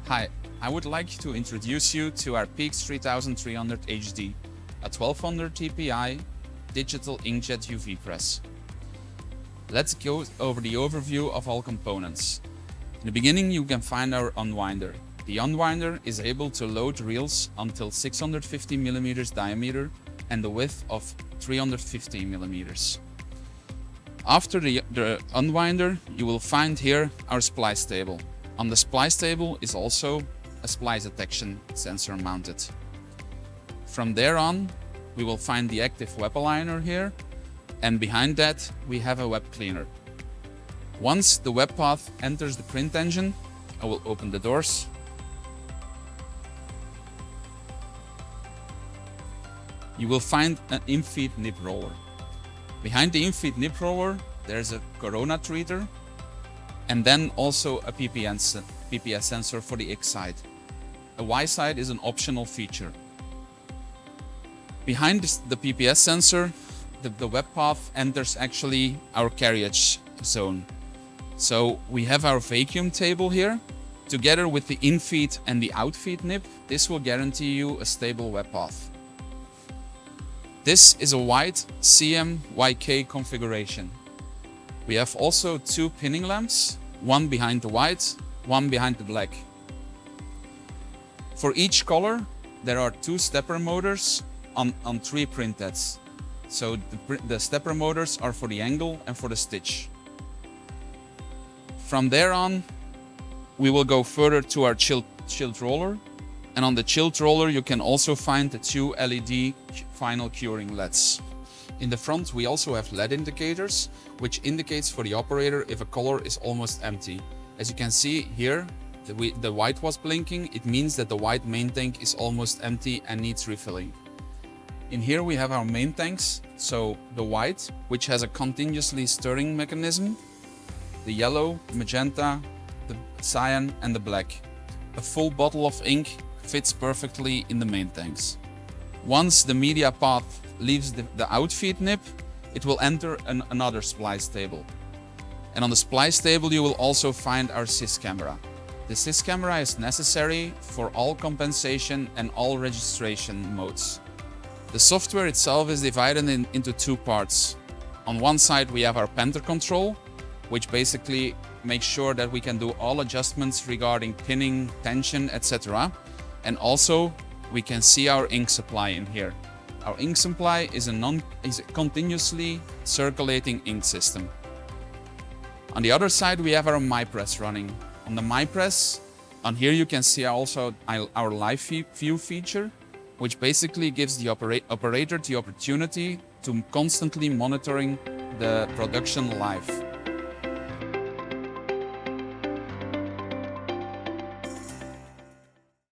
Hi, I would like to introduce you to our PX3300HD, a 1200 TPI digital inkjet UV press. Let's go over the overview of all components. In the beginning you can find our unwinder. The unwinder is able to load reels until 650 mm diameter and the width of 350 mm. After the unwinder, you will find here our splice table. On the splice table is also a splice detection sensor mounted. From there on, we will find the active web aligner here, and behind that we have a web cleaner. Once the web path enters the print engine, I will open the doors. You will find an in-feed nib roller. Behind the in-feed nib roller, there's a corona treater and then also a PPS sensor for the X side. A Y side is an optional feature. Behind the PPS sensor, the web path enters actually our carriage zone. So we have our vacuum table here. Together with the in-feed and the out-feed nib, this will guarantee you a stable web path. This is a white CM-YK configuration. We have also two pinning lamps, one behind the white, one behind the black. For each color, there are two stepper motors on three print heads. So the stepper motors are for the angle and for the stitch. From there on, we will go further to our chilled roller. And on the chilled roller, you can also find the two LED final curing LEDs. In the front, we also have LED indicators, which indicates for the operator if a color is almost empty. As you can see here, the white was blinking. It means that the white main tank is almost empty and needs refilling. In here we have our main tanks. So the white, which has a continuously stirring mechanism, the yellow, magenta, the cyan and the black. A full bottle of ink fits perfectly in the main tanks. Once the media path leaves the outfeed nib, it will enter another splice table. And on the splice table you will also find our sys camera. The sys camera is necessary for all compensation and all registration modes. The software itself is divided into two parts. On one side we have our panther control, which basically makes sure that we can do all adjustments regarding pinning, tension, etc. And also we can see our ink supply in here. Our ink supply is a continuously circulating ink system. On the other side we have our MyPress running. On the MyPress, on here you can see also our live view feature, which basically gives the operator the opportunity to constantly monitoring the production live.